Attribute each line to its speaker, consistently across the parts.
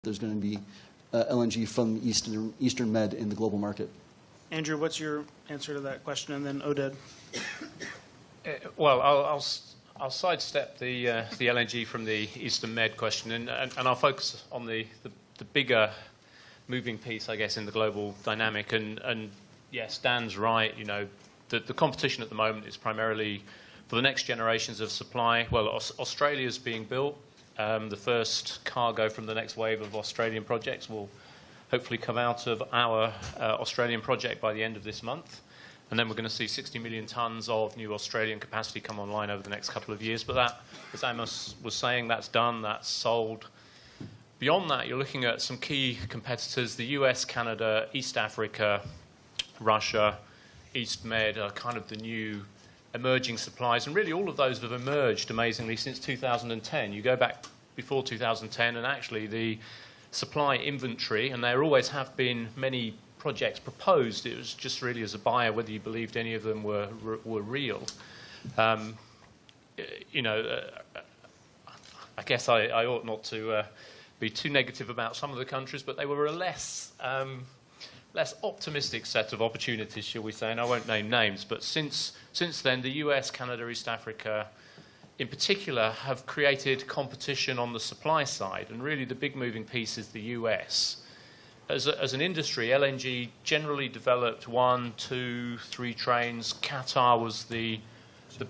Speaker 1: there's going to be LNG from Eastern Med in the global market.
Speaker 2: Andrew, what's your answer to that question? And then Oded.
Speaker 3: Well, I'll sidestep the LNG from the Eastern Med question, and I'll focus on the bigger moving piece, I guess, in the global dynamic. And yes, Dan's right. You know, the competition at the moment is primarily for the next generations of supply. Well, Australia's being built. The first cargo from the next wave of Australian projects will hopefully come out of our Australian project by the end of this month. And then we're going to see 60 million tonnes of new Australian capacity come online over the next couple of years. But that, as Amos was saying, that's done, that's sold. Beyond that, you're looking at some key competitors. The US, Canada, East Africa, Russia, East Med are kind of the new emerging supplies. And really all of those have emerged, amazingly, since 2010. You go back before 2010, and actually the supply inventory, and there always have been many projects proposed. It was just really as a buyer whether you believed any of them were real. You know, I guess I ought not to be too negative about some of the countries, but they were a less optimistic set of opportunities, shall we say, and I won't name names. But since then, the US, Canada, East Africa, in particular, have created competition on the supply side, and really the big moving piece is the US. As an industry, LNG generally developed 1, 2, 3 trains. Qatar was the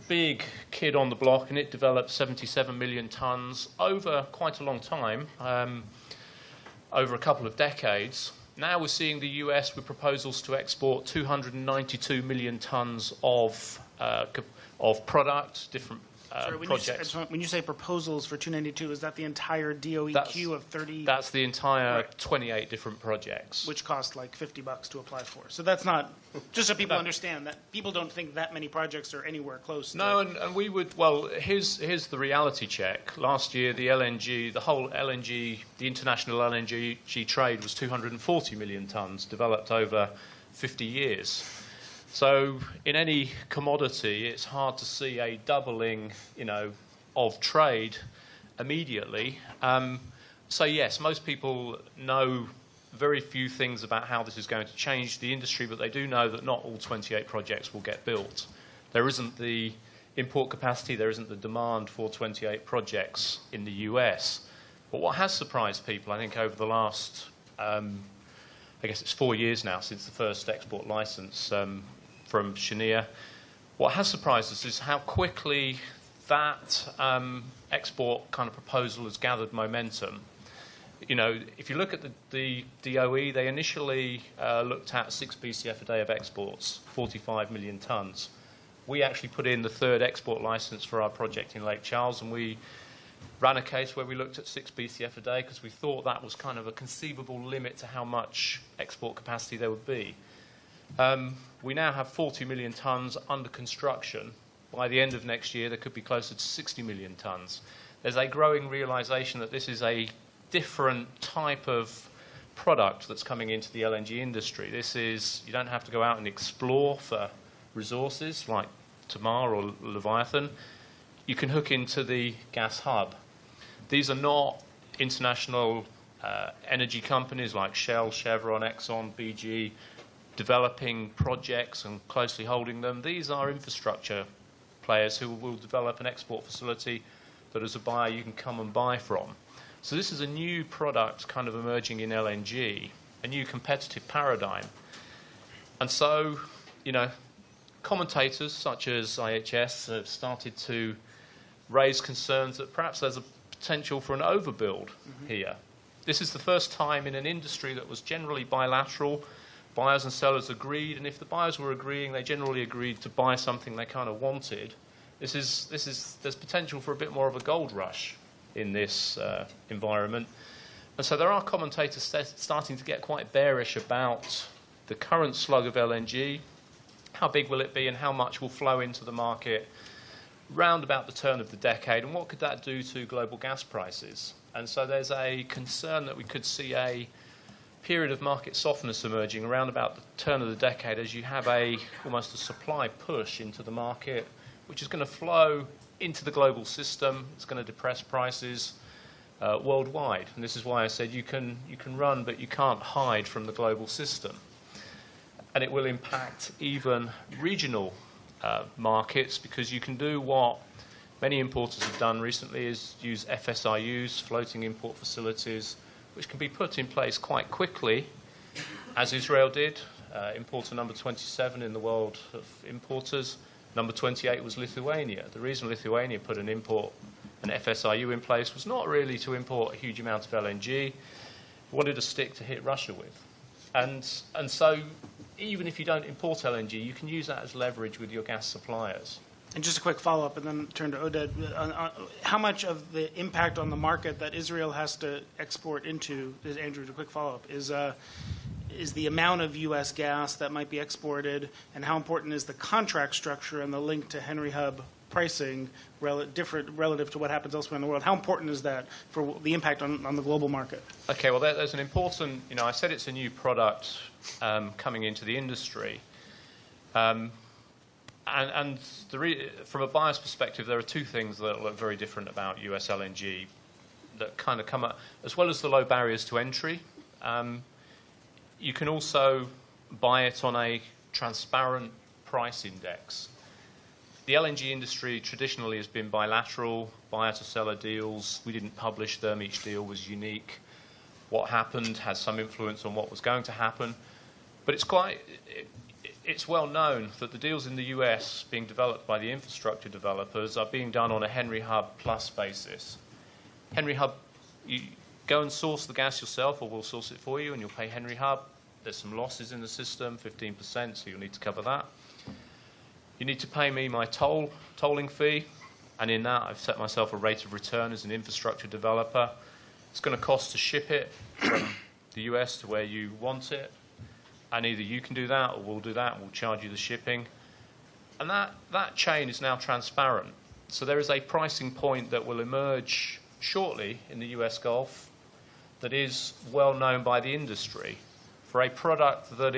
Speaker 3: big kid on the block, and it developed 77 million tonnes over quite a long time, over a couple of decades. Now we're seeing the US with proposals to export 292 million tonnes of product, different
Speaker 2: Sorry,
Speaker 3: projects.
Speaker 2: When you say proposals for 292, is that the entire DOE queue of 30?
Speaker 3: That's the entire 28 different projects.
Speaker 2: Which cost like $50 to apply for. So that's not, just so people understand, that people don't think that many projects are anywhere close.
Speaker 3: No, and we would, well, here's the reality check. Last year, the LNG, the whole LNG, the international LNG trade was 240 million tonnes, developed over 50 years. So in any commodity, it's hard to see a doubling, you know, of trade immediately. So yes, most people know very few things about how this is going to change the industry, but they do know that not all 28 projects will get built. There isn't the import capacity, there isn't the demand for 28 projects in the US. But what has surprised people, I think, over the last, I guess it's 4 years now since the first export license from Cheniere. What has surprised us is how quickly that export kind of proposal has gathered momentum. You know, if you look at the DOE, they initially looked at 6 BCF a day of exports, 45 million tonnes. We actually put in the third export license for our project in Lake Charles, and we ran a case where we looked at 6 BCF a day because we thought that was kind of a conceivable limit to how much export capacity there would be. We now have 40 million tonnes under construction. By the end of next year, there could be closer to 60 million tonnes. There's a growing realisation that this is a different type of product that's coming into the LNG industry. This is, you don't have to go out and explore for resources like Tamar or Leviathan. You can hook into the gas hub. These are not international energy companies like Shell, Chevron, Exxon, BG, developing projects and closely holding them. These are infrastructure players who will develop an export facility that as a buyer you can come and buy from. So this is a new product kind of emerging in LNG, a new competitive paradigm. And so, you know, commentators such as IHS have started to raise concerns that perhaps there's a potential for an overbuild here. This is the first time in an industry that was generally bilateral. Buyers and sellers agreed, and if the buyers were agreeing, they generally agreed to buy something they kind of wanted. There's potential for a bit more of a gold rush in this environment. And so there are commentators starting to get quite bearish about the current slug of LNG, how big will it be and how much will flow into the market round about the turn of the decade, and what could that do to global gas prices? And so there's a concern that we could see a period of market softness emerging around about the turn of the decade as you have almost a supply push into the market, which is going to flow into the global system. It's going to depress prices. worldwide. And this is why I said you can run, but you can't hide from the global system. And it will impact even regional markets, because you can do what many importers have done recently, is use FSIUs, floating import facilities, which can be put in place quite quickly, as Israel did. Importer number 27 in the world of importers. Number 28 was Lithuania. The reason Lithuania put an FSIU in place was not really to import a huge amount of LNG. It wanted a stick to hit Russia with. And so even if you don't import LNG, you can use that as leverage with your gas suppliers.
Speaker 2: And just a quick follow-up, and then turn to Oded. How much of the impact on the market that Israel has to export into, Andrew, a quick follow-up, is the amount of U.S. gas that might be exported, and how important is the contract structure and the link to Henry Hub pricing different relative to what happens elsewhere in the world? How important is that for the impact on the global market?
Speaker 3: Okay, well, there's an important, I said it's a new product coming into the industry. And from a buyer's perspective, there are two things that look very different about US LNG that kind of come up, as well as the low barriers to entry. You can also buy it on a transparent price index. The LNG industry traditionally has been bilateral, buyer-to-seller deals. We didn't publish them. Each deal was unique. What happened has some influence on what was going to happen. But it's well known that the deals in the US being developed by the infrastructure developers are being done on a Henry Hub plus basis. Henry Hub, you go and source the gas yourself, or we'll source it for you, and you'll pay Henry Hub. There's some losses in the system, 15%, so you'll need to cover that. You need to pay me my tolling fee, and in that I've set myself a rate of return as an infrastructure developer. It's going to cost to ship it from the US to where you want it, and either you can do that or we'll do that, and we'll charge you the shipping. And that chain is now transparent. So there is a pricing point that will emerge shortly in the US Gulf that is well known by the industry for a product that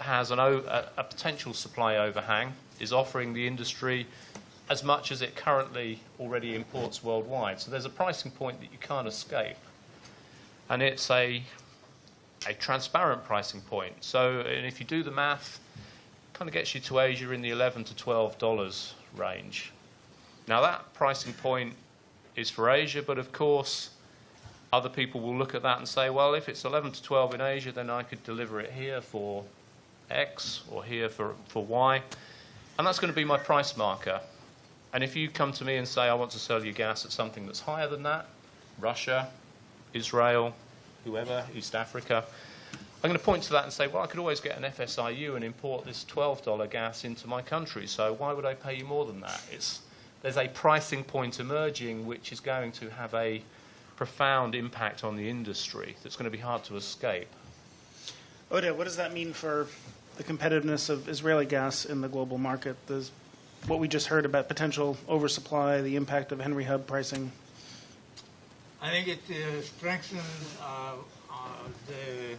Speaker 3: has a potential supply overhang, is offering the industry as much as it currently already imports worldwide. So there's a pricing point that you can't escape. And it's a transparent pricing point. So, and if you do the math, it kind of gets you to Asia in the $11 to $12 range. Now that pricing point is for Asia, but of course other people will look at that and say, well, if it's 11 to 12 in Asia, then I could deliver it here for X or here for Y. And that's going to be my price marker. And if you come to me and say, I want to sell you gas at something that's higher than that, Russia, Israel, whoever, East Africa, I'm going to point to that and say, well, I could always get an FSIU and import this $12 gas into my country, so why would I pay you more than that? There's a pricing point emerging which is going to have a profound impact on the industry that's going to be hard to escape.
Speaker 2: Oded, what does that mean for the competitiveness of Israeli gas in the global market? What we just heard about potential oversupply, the impact of Henry Hub pricing.
Speaker 4: I think it strengthens the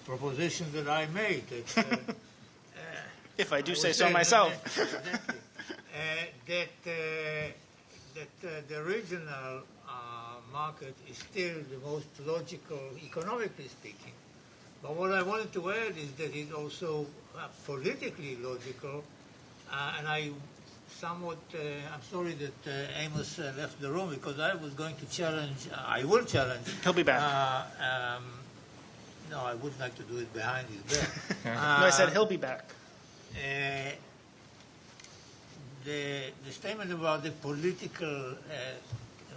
Speaker 4: proposition that I made.
Speaker 2: If I do say so myself.
Speaker 4: Exactly. That the regional market is still the most logical, economically speaking. But what I wanted to add is that it's also politically logical, and I'm sorry that Amos left the room, because I was going to challenge, I will challenge.
Speaker 2: He'll be back.
Speaker 4: No, I wouldn't like to do it behind his back.
Speaker 2: No, I said he'll be back.
Speaker 4: The statement about the political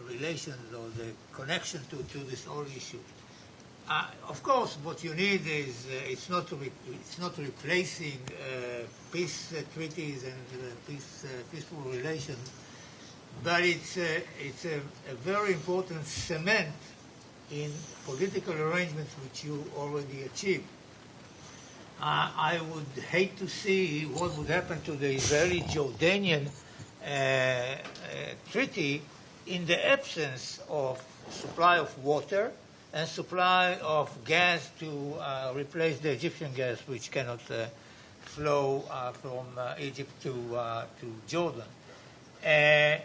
Speaker 4: relations or the connection to this whole issue. Of course, what you need is it's not replacing peace treaties and peaceful relations, but it's a very important cement in political arrangements which you already achieved. I would hate to see what would happen to the Israeli-Jordanian treaty in the absence of supply of water and supply of gas to replace the Egyptian gas, which cannot flow from Egypt to Jordan. And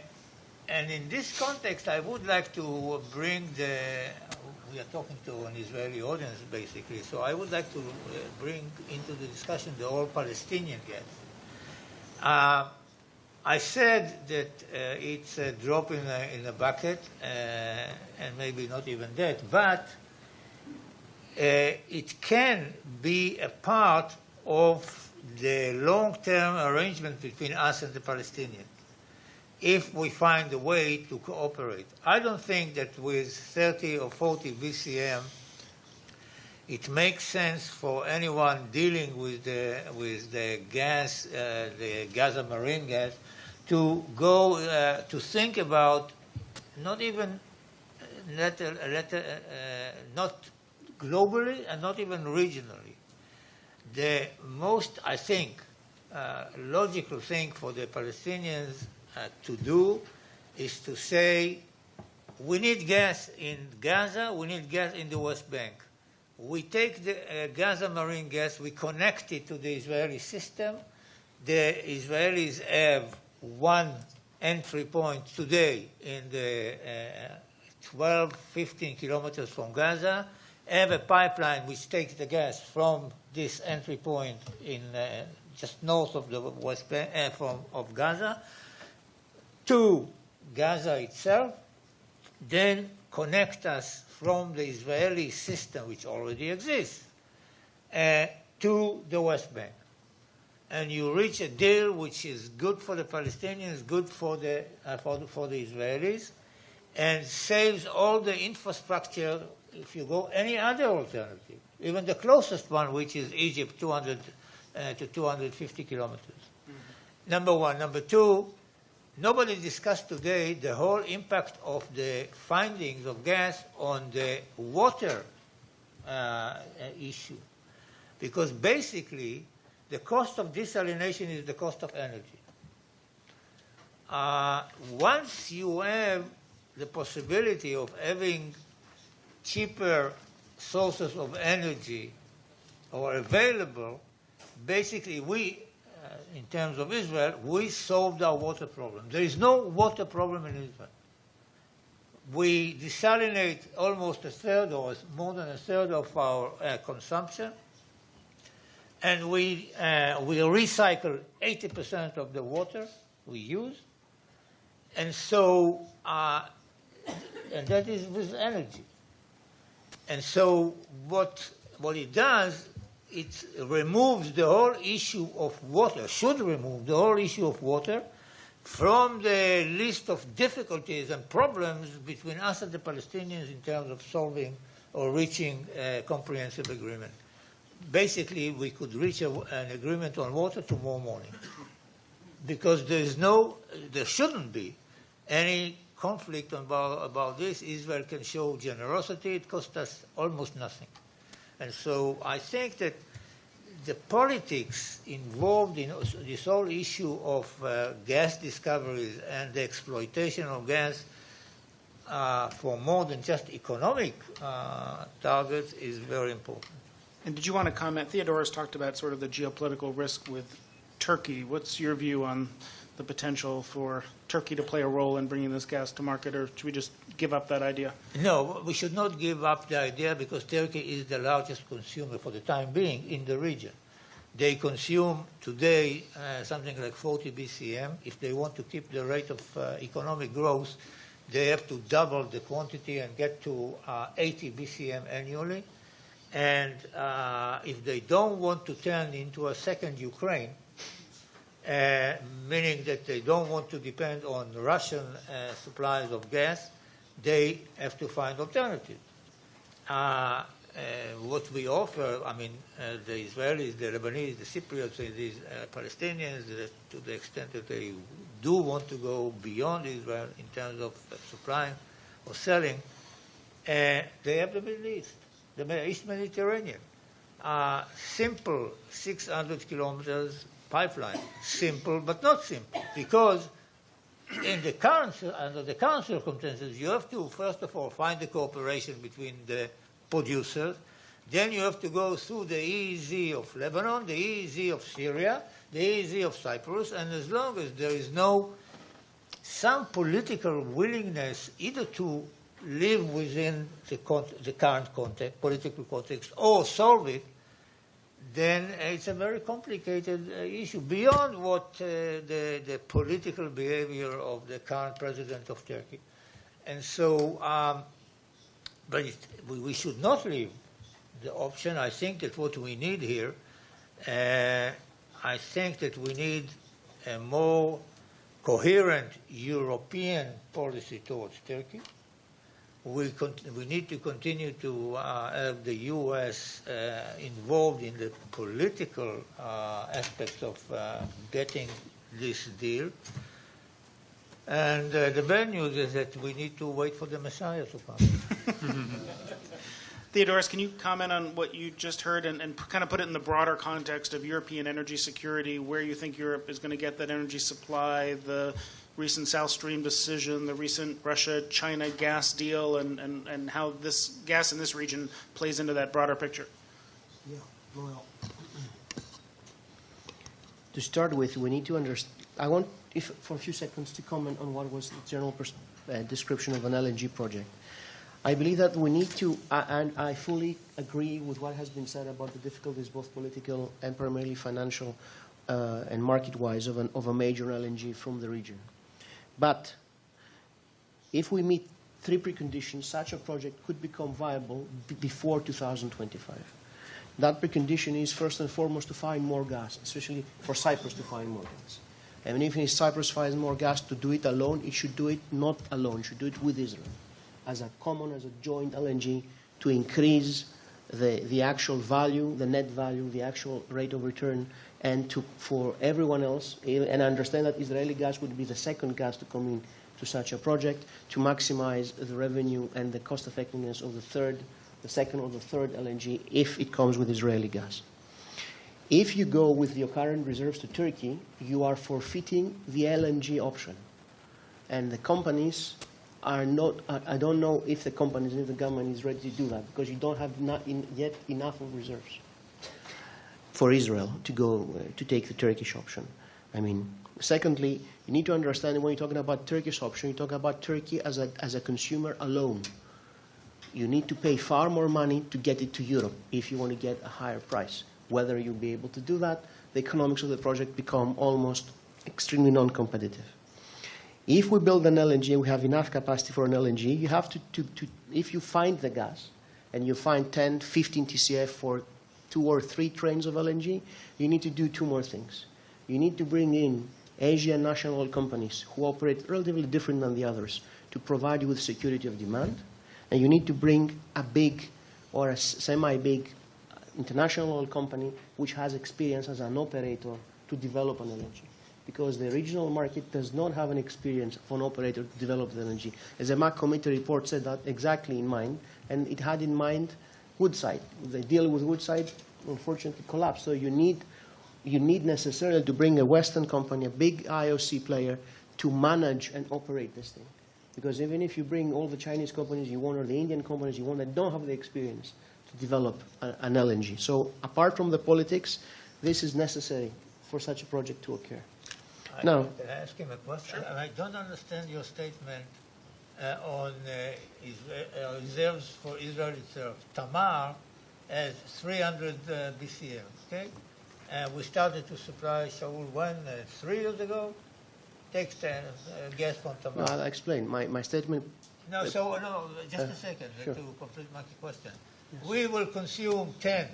Speaker 4: And in this context, I would like to bring we are talking to an Israeli audience, basically, so I would like to bring into the discussion the whole Palestinian gas. I said that it's a drop in a bucket, and maybe not even that, but it can be a part of the long-term arrangement between us and the Palestinians, if we find a way to cooperate. I don't think that with 30 or 40 BCM, it makes sense for anyone dealing with the gas, the Gaza marine gas, to go to think about not even not globally and not even regionally. The most, I think, logical thing for the Palestinians to do is to say, we need gas in Gaza, we need gas in the West Bank. We take the Gaza marine gas, we connect it to the Israeli system. The Israelis have one entry point today in the 12, 15 kilometers from Gaza, have a pipeline which takes the gas from this entry point in just north of the West Bank, of Gaza, to Gaza itself, then connect us from the Israeli system, which already exists, to the West Bank. And you reach a deal which is good for the Palestinians, good for the Israelis, and saves all the infrastructure if you go any other alternative, even the closest one, which is Egypt, 200 to 250 kilometers. Mm-hmm. Number one. Number two, nobody discussed today the whole impact of the findings of gas on the water issue. Because basically, the cost of desalination is the cost of energy. Once you have the possibility of having cheaper sources of energy or available, basically we, in terms of Israel, we solved our water problem. There is no water problem in Israel. We desalinate almost a third or more than a third of our consumption, and we recycle 80% of the water we use, and so and that is with energy. And so what it does, it removes the whole issue of water, should remove the whole issue of water from the list of difficulties and problems between us and the Palestinians in terms of solving or reaching a comprehensive agreement. Basically, we could reach an agreement on water tomorrow morning, because there shouldn't be any conflict about this. Israel can show generosity. It costs us almost nothing. And so I think that the politics involved in this whole issue of gas discoveries and the exploitation of gas for more than just economic targets is very important.
Speaker 2: And did you want to comment? Theodoros talked about sort of the geopolitical risk with Turkey. What's your view on the potential for Turkey to play a role in bringing this gas to market, or should we just give up that idea?
Speaker 4: No, we should not give up the idea, because Turkey is the largest consumer for the time being in the region. They consume today something like 40 BCM. If they want to keep the rate of economic growth, they have to double the quantity and get to 80 BCM annually. And if they don't want to turn into a second Ukraine, meaning that they don't want to depend on Russian supplies of gas, they have to find alternatives. What we offer, I mean, the Israelis, the Lebanese, the Cypriots, the Palestinians, to the extent that they do want to go beyond Israel in terms of supplying or selling, they have the Middle East, the East Mediterranean. Simple 600 kilometers pipeline. Simple, but not simple, because under the current circumstances, you have to, first of all, find the cooperation between the producers. Then you have to go through the EEZ of Lebanon, the EEZ of Syria, the EEZ of Cyprus, and as long as there is no some political willingness either to live within the current context, political context, or solve it, then it's a very complicated issue beyond what the political behavior of the current president of Turkey. And so, but we should not leave the option. I think that what we need here, I think that we need a more coherent European policy towards Turkey. We need to continue to have the U.S. Involved in the political aspects of getting this deal. And the bad news is that we need to wait for the Messiah to come.
Speaker 2: Theodoros, can you comment on what you just heard and kind of put it in the broader context of European energy security, where you think Europe is going to get that energy supply, the recent South Stream decision, the recent Russia-China gas deal, and how this gas in this region plays into that broader picture?
Speaker 5: Yeah, well, to start with, we need to understand. I want, for a few seconds, to comment on what was the general description of an LNG project. I believe that we need to, and I fully agree with what has been said about the difficulties, both political and primarily financial and market-wise, of a major LNG from the region. But if we meet three preconditions, such a project could become viable before 2025. That precondition is, first and foremost, to find more gas, especially for Cyprus to find more gas. And even if Cyprus finds more gas, to do it alone, it should do it not alone, it should do it with Israel, as a joint LNG, to increase the actual value, the net value, the actual rate of return, and for everyone else, and I understand that Israeli gas would be the second gas to come in to such a project, to maximize the revenue and the cost effectiveness of the second or the third LNG if it comes with Israeli gas. If you go with your current reserves to Turkey, you are forfeiting the LNG option. And the companies are not, I don't know if the companies, if the government is ready to do that, because you don't have yet enough of reserves for Israel to go to take the Turkish option. I mean, secondly, you need to understand that when you're talking about Turkish option, you're talking about Turkey as a consumer alone. You need to pay far more money to get it to Europe if you want to get a higher price. Whether you'll be able to do that, the economics of the project become almost extremely non-competitive. If we build an LNG and we have enough capacity for an LNG, you have to if you find the gas and you find 10, 15 TCF for 2 or 3 trains of LNG, you need to do 2 more things. You need to bring in Asian national oil companies who operate relatively different than the others to provide you with security of demand. And you need to bring a big or a semi-big international oil company which has experience as an operator to develop an LNG. Because the regional market does not have an experience of an operator to develop the LNG. As a MAC committee report said that exactly in mind, and it had in mind Woodside. The deal with Woodside unfortunately collapsed. So you need necessarily to bring a Western company, a big IOC player, to manage and operate this thing. Because even if you bring all the Chinese companies you want or the Indian companies you want that don't have the experience to develop an LNG. So apart from the politics, this is necessary for such a project to occur. Now,
Speaker 4: can I ask him a question? Sure. I don't understand your statement on reserves for Israel itself. Tamar has 300 BCM, okay? We started to supply Shaul 1 3 years ago. Takes gas from Tamar.
Speaker 5: No, I'll explain. My statement...
Speaker 4: No, just a second
Speaker 5: sure.
Speaker 4: to complete my question. Yes. We will consume 10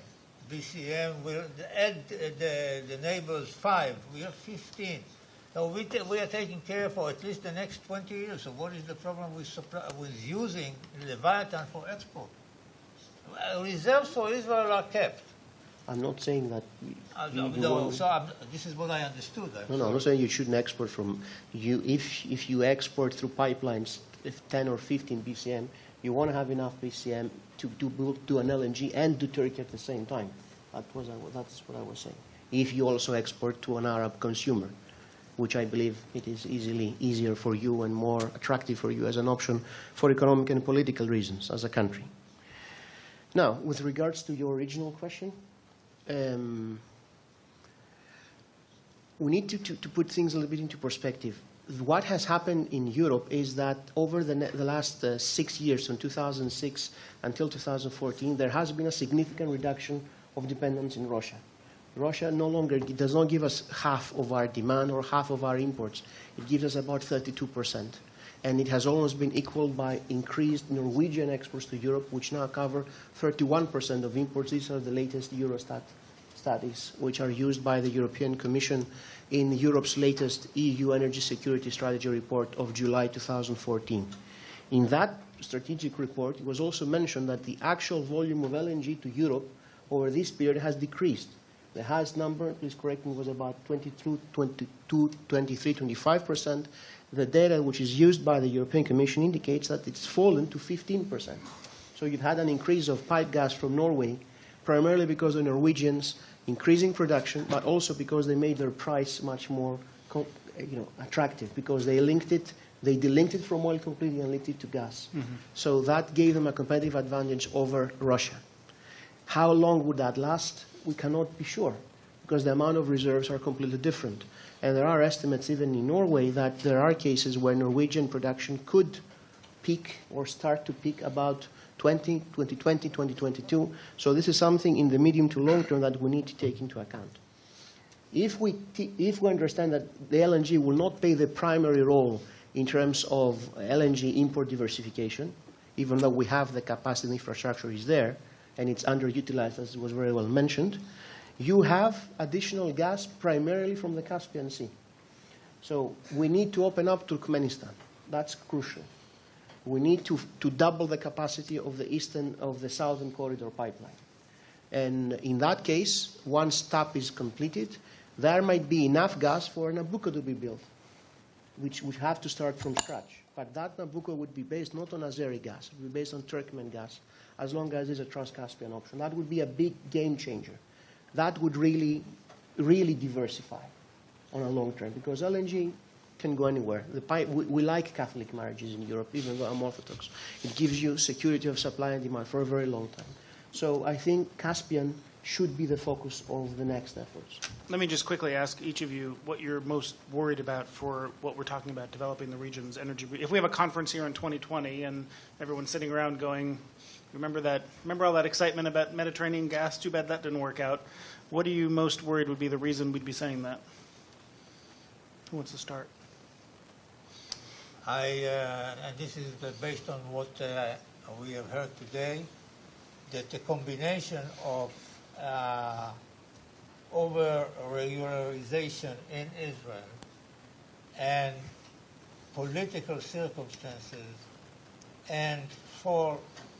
Speaker 4: BCM. We'll add the neighbors 5. We have 15. So we are taking care for at least the next 20 years. So what is the problem with using Leviathan for export? Reserves for Israel are kept.
Speaker 5: I'm not saying that.
Speaker 4: This is what I understood.
Speaker 5: I'm not saying you shouldn't export from you. If you export through pipelines, 10 or 15 BCM, you want to have enough BCM to do an LNG and do Turkey at the same time. That's what I was saying. If you also export to an Arab consumer, which I believe it is easier for you and more attractive for you as an option for economic and political reasons as a country. Now, with regards to your original question, we need to put things a little bit into perspective. what has happened in Europe is that over the last 6 years, from 2006 until 2014, there has been a significant reduction of dependence in Russia. Russia no longer does not give us half of our demand or half of our imports. It gives us about 32%. And it has almost been equaled by increased Norwegian exports to Europe, which now cover 31% of imports. These are the latest Eurostat studies, which are used by the European Commission in Europe's latest EU Energy Security Strategy report of July 2014. In that strategic report, it was also mentioned that the actual volume of LNG to Europe over this period has decreased. The highest number, please correct me, was about 22, 22, 23, 25%. The data which is used by the European Commission indicates that it's fallen to 15%. So you've had an increase of pipe gas from Norway, primarily because the Norwegians increasing production, but also because they made their price much more attractive, because they delinked it from oil completely and linked it to gas. Mm-hmm. So that gave them a competitive advantage over Russia. How long would that last? We cannot be sure, because the amount of reserves are completely different. And there are estimates even in Norway that there are cases where Norwegian production could peak or start to peak about 2020, 2022. So this is something in the medium to long term that we need to take into account. If we understand that the LNG will not play the primary role in terms of LNG import diversification, even though we have the capacity and infrastructure is there, and it's underutilized, as was very well mentioned, you have additional gas primarily from the Caspian Sea. So we need to open up Turkmenistan. That's crucial. We need to double the capacity of the southern corridor pipeline. And in that case, once TAP is completed, there might be enough gas for Nabucco to be built, which would have to start from scratch. But that Nabucco would be based not on Azeri gas, it would be based on Turkmen gas, as long as there's a Trans-Caspian option. That would be a big game changer. That would really, really diversify on a long term, because LNG can go anywhere. We like Catholic marriages in Europe, even though I'm Orthodox. It gives you security of supply and demand for a very long time. So I think Caspian should be the focus of the next efforts.
Speaker 2: Let me just quickly ask each of you what you're most worried about for what we're talking about, developing the region's energy. If we have a conference here in 2020 and everyone's sitting around going, remember all that excitement about Mediterranean gas? Too bad that didn't work out. What are you most worried would be the reason we'd be saying that? Who wants to start?
Speaker 4: And this is based on what we have heard today, that the combination of over-regularization in Israel and political circumstances and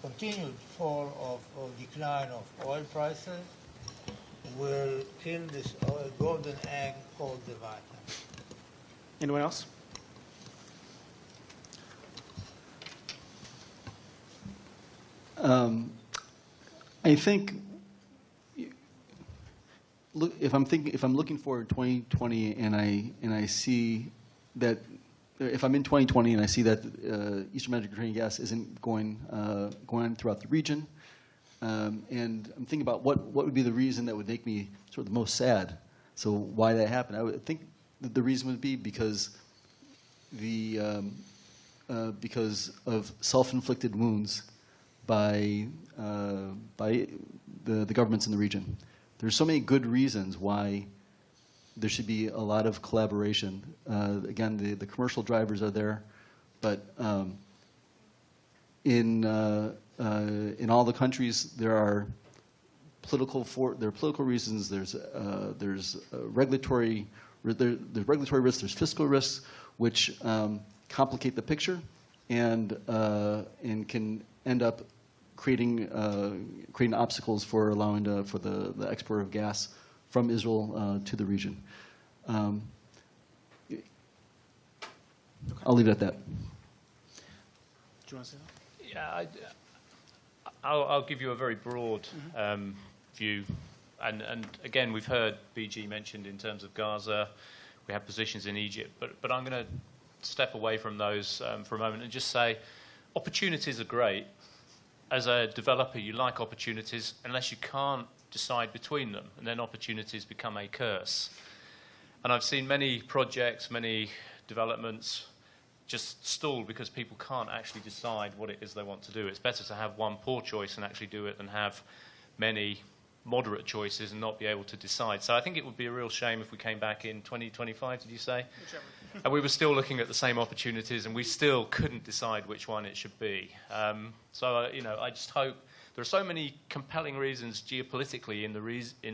Speaker 4: continued fall or decline of oil prices will kill this golden egg called the Leviathan.
Speaker 2: Anyone else?
Speaker 1: I think if I'm looking forward to 2020 and I see that if I'm in 2020 and I see that Eastern Mediterranean gas isn't going throughout the region, and I'm thinking about what would be the reason that would make me sort of the most sad. So why that happened? I would think that the reason would be because of self-inflicted wounds by the governments in the region. There's so many good reasons why there should be a lot of collaboration. Again, the commercial drivers are there, but in all the countries there are political reasons. There's regulatory risks. There's fiscal risks, which complicate the picture and can end up creating obstacles for allowing for the export of gas from Israel to the region. I'll leave it at that.
Speaker 2: Do you want to say that?
Speaker 3: Yeah, I'll give you a very broad view. And again, we've heard BG mentioned in terms of Gaza. We have positions in Egypt. But I'm going to step away from those for a moment and just say opportunities are great. As a developer, you like opportunities unless you can't decide between them, and then opportunities become a curse. And I've seen many projects, many developments just stall because people can't actually decide what it is they want to do. It's better to have one poor choice and actually do it than have many moderate choices and not be able to decide. So I think it would be a real shame if we came back in 2025, did you say?
Speaker 2: Whichever.
Speaker 3: And we were still looking at the same opportunities and we still couldn't decide which one it should be. I just hope there are so many compelling reasons geopolitically in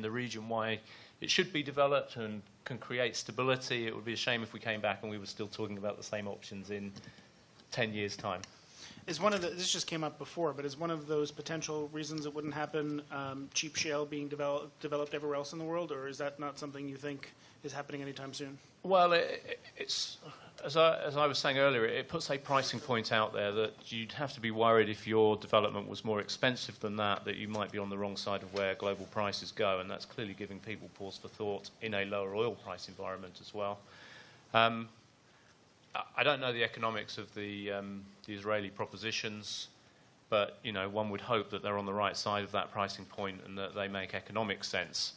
Speaker 3: the region why it should be developed and can create stability. It would be a shame if we came back and we were still talking about the same options in 10 years' time.
Speaker 2: Is one of this just came up before, but is one of those potential reasons it wouldn't happen cheap shale being developed everywhere else in the world, or is that not something you think is happening anytime soon?
Speaker 3: Well, it's as I was saying earlier, it puts a pricing point out there that you'd have to be worried if your development was more expensive than that you might be on the wrong side of where global prices go, and that's clearly giving people pause for thought in a lower oil price environment as well. I don't know the economics of the Israeli propositions, but one would hope that they're on the right side of that pricing point and that they make economic sense.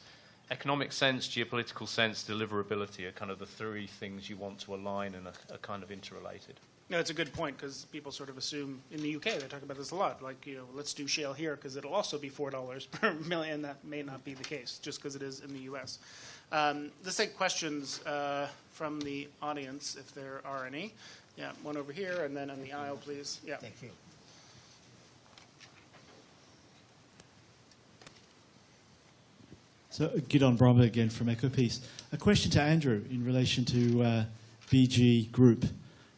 Speaker 3: Economic sense, geopolitical sense, deliverability are kind of the three things you want to align and are kind of interrelated.
Speaker 2: No, it's a good point because people sort of assume in the UK they talk about this a lot. Like, let's do shale here because it'll also be $4 per million. That may not be the case just because it is in the US. Let's take questions from the audience if there are any. Yeah, one over here and then on the aisle, please. Yeah.
Speaker 4: Thank you.
Speaker 6: So, Gidon Brommer again from EcoPeace. A question to Andrew in relation to BG Group.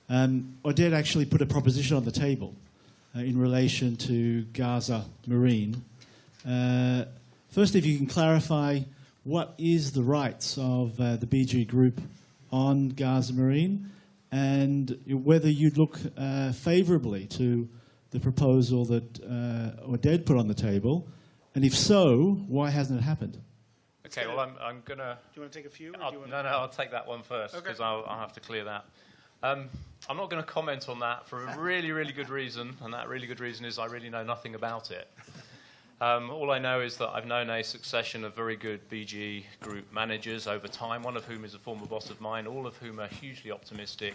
Speaker 6: Oded actually put a proposition on the table in relation to Gaza Marine. Firstly, if you can clarify what is the rights of the BG Group on Gaza Marine and whether you'd look favourably to the proposal that Oded put on the table, and if so, why hasn't it happened?
Speaker 3: Okay, well, I'm going to...
Speaker 2: Do you want to take a few?
Speaker 3: I'll take that one first because I'll have to clear that. I'm not going to comment on that for a really, really good reason, and that really good reason is I really know nothing about it. All I know is that I've known a succession of very good BG Group managers over time, one of whom is a former boss of mine, all of whom are hugely optimistic,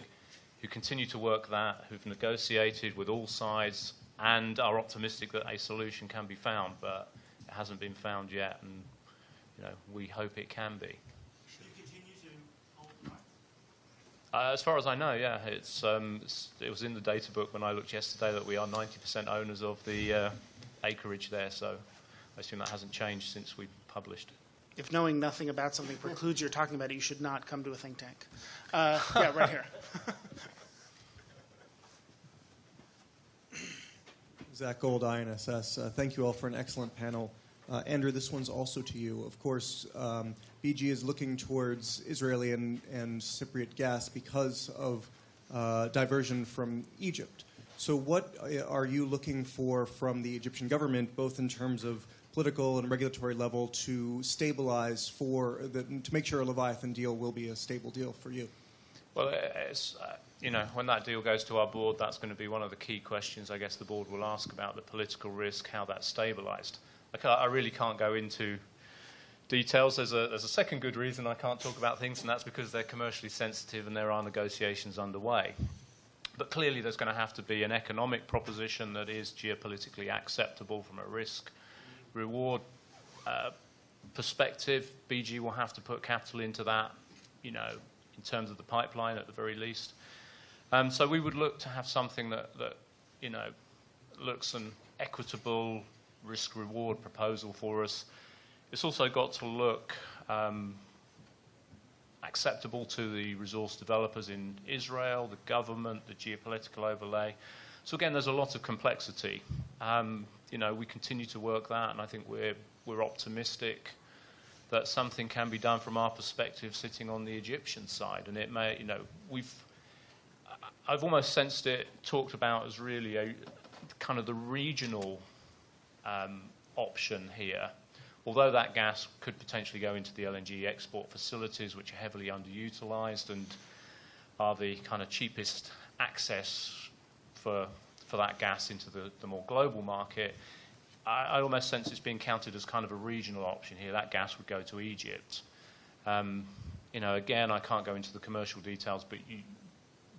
Speaker 3: who continue to work that, who've negotiated with all sides, and are optimistic that a solution can be found, but it hasn't been found yet, and we hope it can be.
Speaker 7: Should it continue to hold rights?
Speaker 3: As far as I know, yeah. It was in the data book when I looked yesterday that we are 90% owners of the acreage there, so I assume that hasn't changed since we published it.
Speaker 2: If knowing nothing about something precludes your talking about it, you should not come to a think tank. Yeah, right here.
Speaker 8: Zach Gold, INSS. Thank you all for an excellent panel. Andrew, this one's also to you. Of course, BG is looking towards Israeli and Cypriot gas because of diversion from Egypt. So what are you looking for from the Egyptian government, both in terms of political and regulatory level, to stabilize to make sure a Leviathan deal will be a stable deal for you?
Speaker 3: Well, it's, when that deal goes to our board, that's going to be one of the key questions I guess the board will ask about the political risk, how that's stabilized. I really can't go into details. There's a second good reason I can't talk about things, and that's because they're commercially sensitive and there are negotiations underway. But clearly there's going to have to be an economic proposition that is geopolitically acceptable from a risk-reward perspective. BG will have to put capital into that, in terms of the pipeline at the very least. So we would look to have something that looks an equitable risk-reward proposal for us. It's also got to look acceptable to the resource developers in Israel, the government, the geopolitical overlay. So again, there's a lot of complexity. We continue to work that, and I think we're optimistic that something can be done from our perspective sitting on the Egyptian side. And it may, I've almost sensed it talked about as really a kind of the regional option here, although that gas could potentially go into the LNG export facilities, which are heavily underutilized and are the kind of cheapest access for that gas into the more global market. I almost sense it's being counted as kind of a regional option here. That gas would go to Egypt. Again, I can't go into the commercial details, but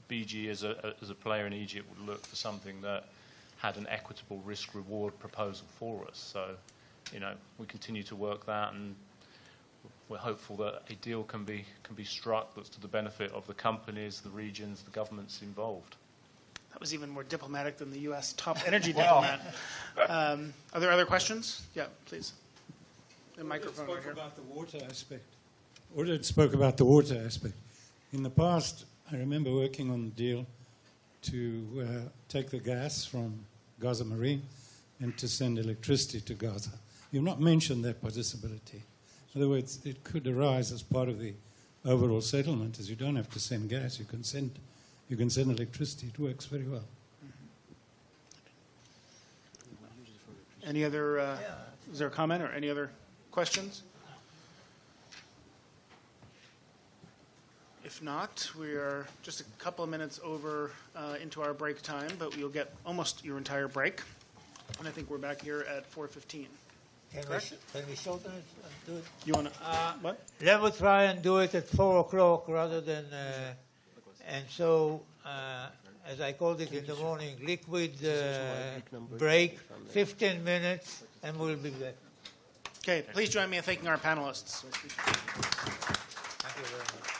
Speaker 3: BG as a player in Egypt would look for something that had an equitable risk-reward proposal for us. So, we continue to work that, and we're hopeful that a deal can be struck that's to the benefit of the companies, the regions, the governments involved.
Speaker 2: That was even more diplomatic than the U.S. top energy diplomat. Are there other questions? Yeah, please. The microphone right here.
Speaker 9: About the water aspect. Oded spoke about the water aspect. In the past, I remember working on the deal to take the gas from Gaza Marine and to send electricity to Gaza. You've not mentioned that participability. In other words, it could arise as part of the overall settlement, as you don't have to send gas, you can send electricity. It works very well.
Speaker 2: Any other, is there a comment or any other questions? If not, we are just a couple of minutes over into our break time, but you'll get almost your entire break. And I think we're back here at 4:15.
Speaker 4: Can we shorten it and do it?
Speaker 2: You want to, what?
Speaker 4: Let me try and do it at 4 o'clock rather than, and so, as I called it in the morning, liquid break, 15 minutes, and we'll be back.
Speaker 2: Okay, please join me in thanking our panelists.
Speaker 4: Thank you very much.